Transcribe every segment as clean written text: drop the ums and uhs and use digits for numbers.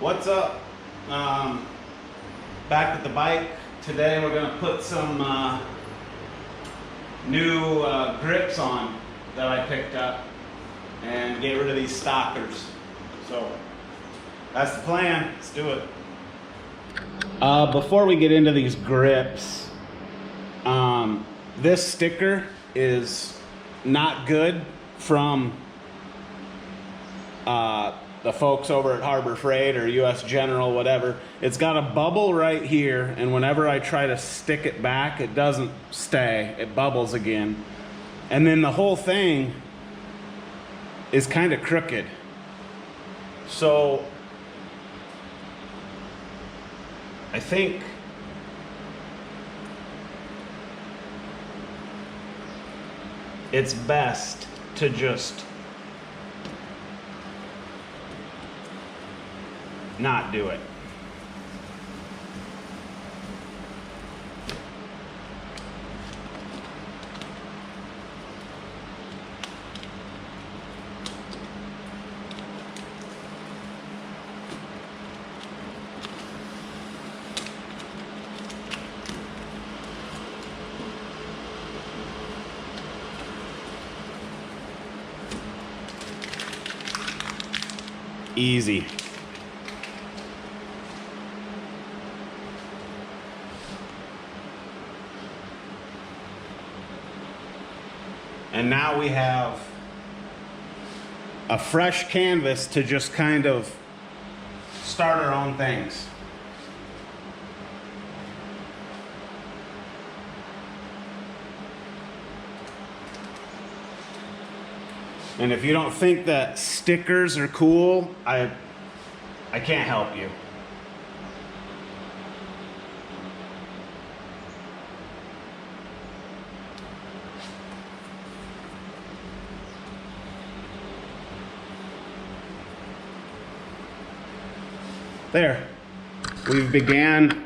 What's up? Back at the bike. Today we're gonna put some new grips on that I picked up and get rid of these stockers. So that's the plan. Let's do it. Before we get into these grips, this sticker is not good from the folks over at Harbor Freight or US General, whatever. It's got a bubble right here, and whenever I try to stick it back, it doesn't stay. It bubbles again. And then the whole thing is kind of crooked. So I think it's best to just not do it. Easy. And now we have a fresh canvas to just kind of start our own things. And if you don't think that stickers are cool, I can't help you. There, we've began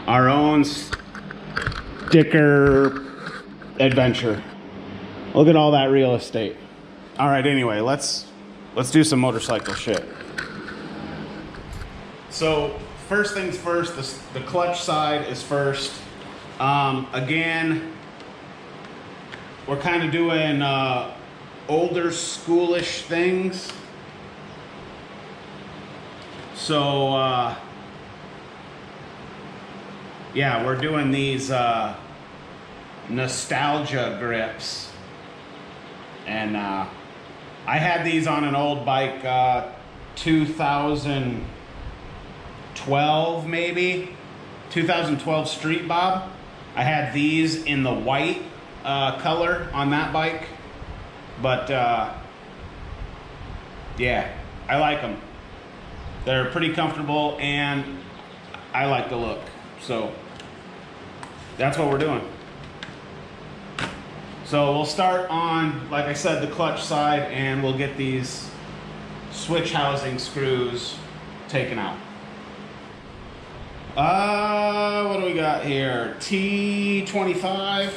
our own sticker adventure. Look at all that real estate. All right, anyway, let's do some motorcycle shit. So first things first, the clutch side is first. Again, we're kind of doing older schoolish things. So yeah, we're doing these nostalgia grips. And I had these on an old bike, 2012 maybe, 2012 Street Bob. I had these in the white color on that bike, but yeah, I like them. They're pretty comfortable and I like the look. So that's what we're doing. So we'll start on, like I said, the clutch side, and we'll get these switch housing screws taken out. What do we got here? T25.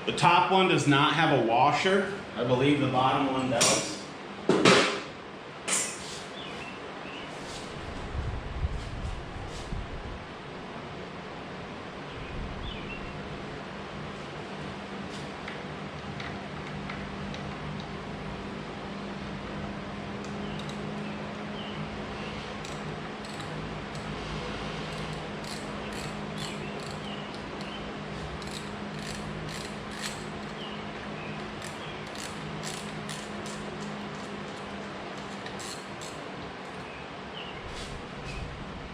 The top one does not have a washer. I believe the bottom one does.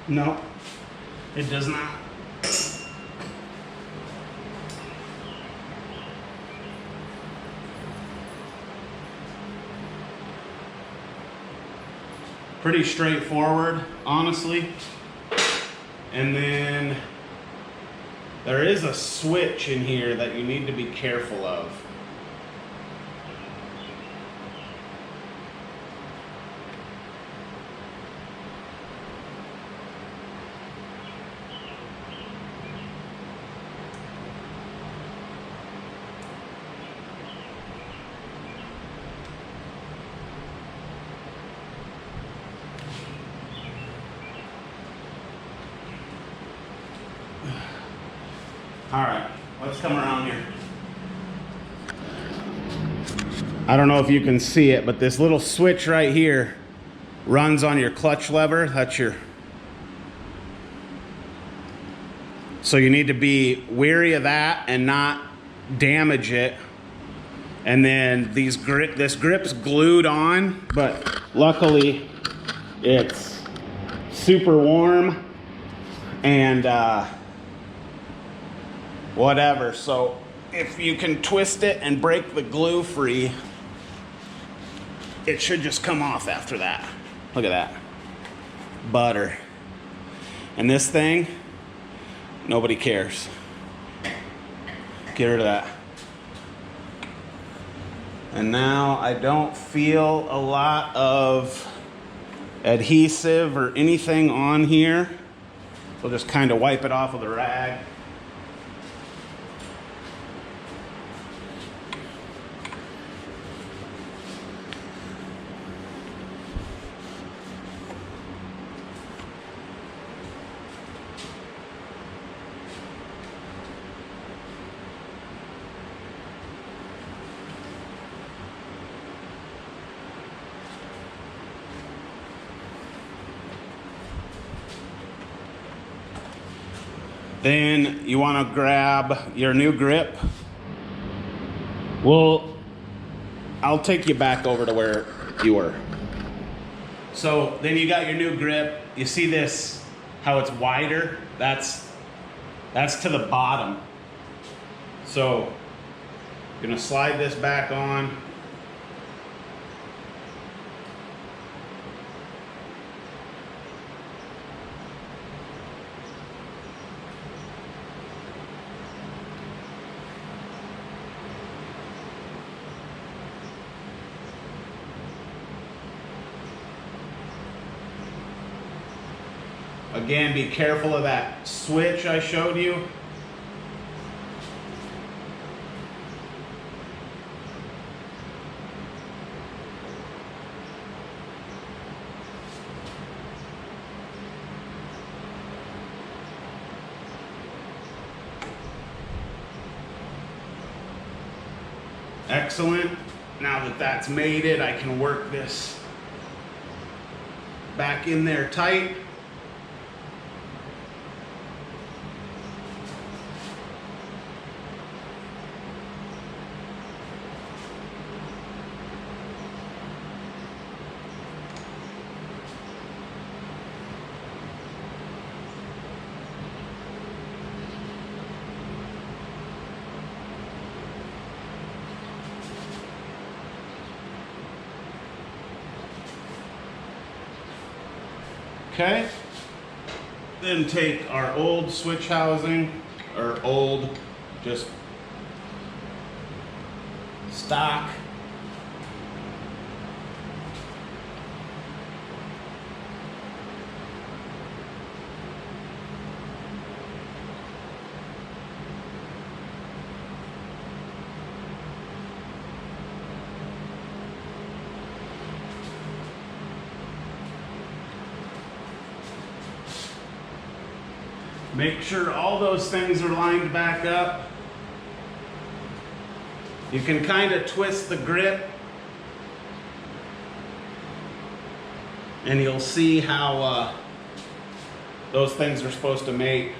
No, it does not. Pretty straightforward, honestly. And then There is a switch in here that you need to be careful of. All right, let's come around here. I don't know if you can see it, but this little switch right here runs on your clutch lever. That's your... So you need to be wary of that and not damage it. And then this grip's glued on, but luckily it's super warm and whatever. So if you can twist it and break the glue free, it should just come off after that. Look at that. Butter. And this thing, nobody cares. Get rid of that. And now I don't feel a lot of adhesive or anything on here. So just kind of wipe it off with a rag. Then you want to grab your new grip. Well, I'll take you back over to where you were. So then you got your new grip. You see this, how it's wider? That's to the bottom. So you're gonna slide this back on. Again, be careful of that switch I showed you. Excellent. Now that that's mated, I can work this back in there tight. Okay, then take our old switch housing, or old, just stock. Make sure all those things are lined back up. You can kind of twist the grip and you'll see how those things are supposed to mate.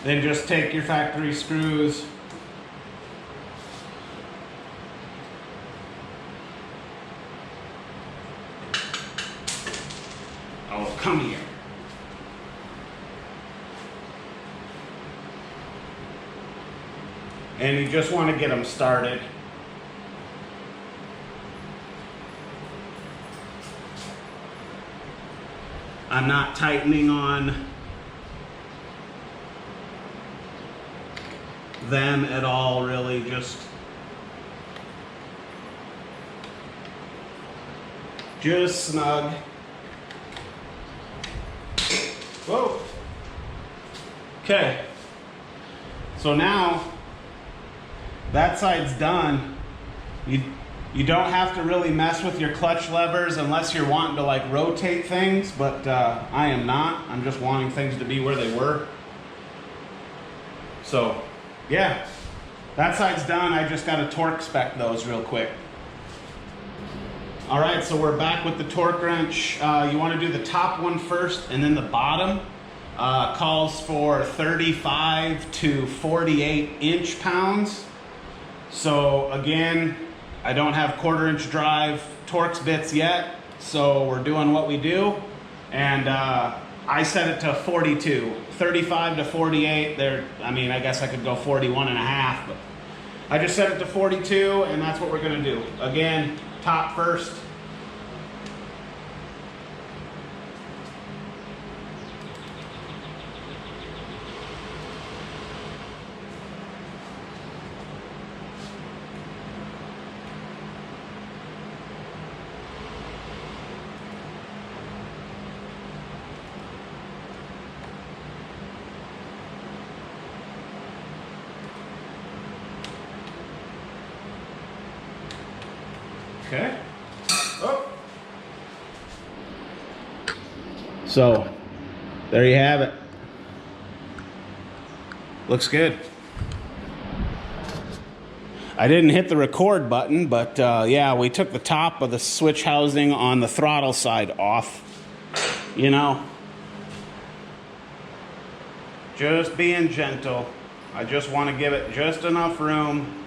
Then just take your factory screws, come here. And you just want to get them started. I'm not tightening on them at all, really, just snug. Whoa. Okay. So now that side's done. You don't have to really mess with your clutch levers unless you're wanting to like rotate things, but I am not. I'm just wanting things to be where they were. So yeah, that side's done. I just got to torque spec those real quick. All right, so we're back with the torque wrench. You want to do the top one first, and then the bottom calls for 35 to 48 inch-pounds. So again, I don't have 1/4 inch drive Torx bits yet, so we're doing what we do. And I set it to 42, 35 to 48. There, I mean, I guess I could go 41 and a half, but I just set it to 42, and that's what we're gonna do. Again, top first. Okay. Oh. So, there you have it. Looks good. I didn't hit the record button, but yeah, we took the top of the switch housing on the throttle side off. You know, just being gentle. I just want to give it just enough room.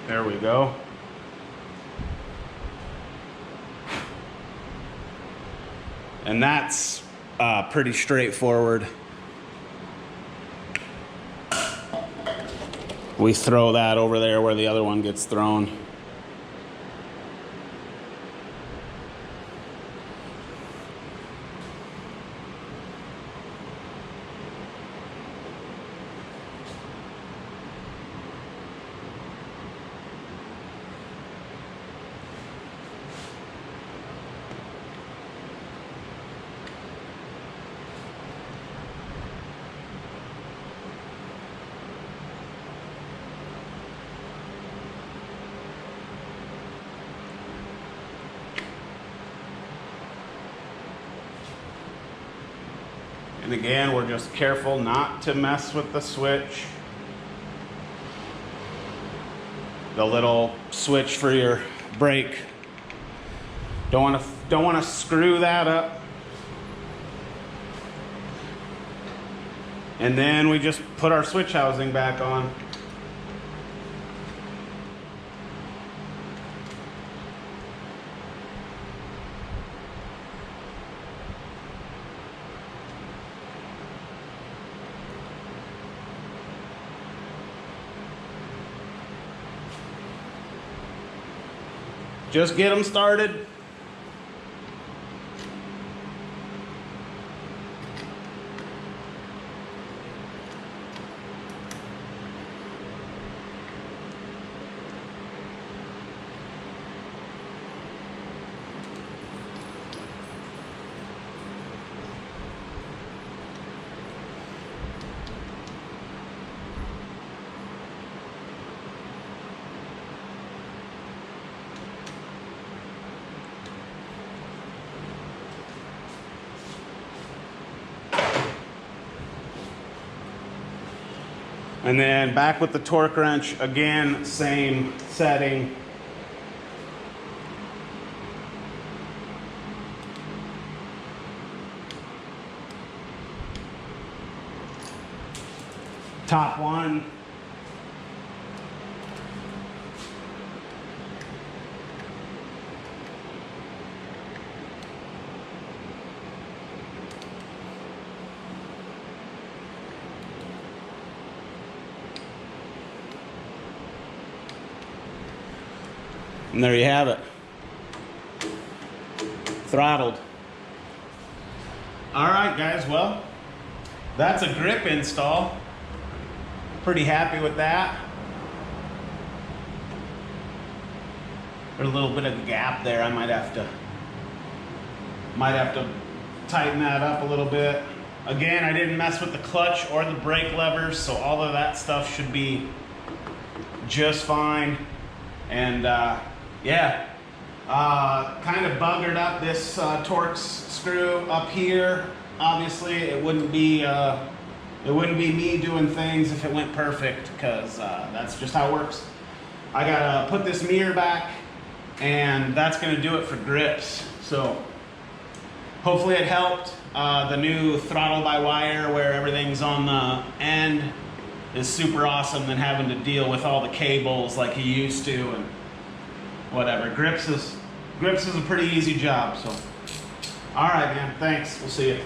There we go. And that's pretty straightforward. We throw that over there where the other one gets thrown. And again, we're just careful not to mess with the switch. The little switch for your brake. Don't want to screw that up. And then we just put our switch housing back on. Just get them started. And then back with the torque wrench, again, same setting. Top one. And there you have it. Throttled. All right, guys, well, that's a grip install. Pretty happy with that. There's a little bit of a gap there. I might have to tighten that up a little bit. Again, I didn't mess with the clutch or the brake levers, so all of that stuff should be just fine. And yeah, kind of buggered up this Torx screw up here. Obviously, it wouldn't be me doing things if it went perfect, because that's just how it works. I gotta put this mirror back, and that's gonna do it for grips. So hopefully it helped. The new throttle by wire, where everything's on the end, is super awesome than having to deal with all the cables like you used to and whatever. Grips is a pretty easy job. So all right, man, thanks, we'll see you.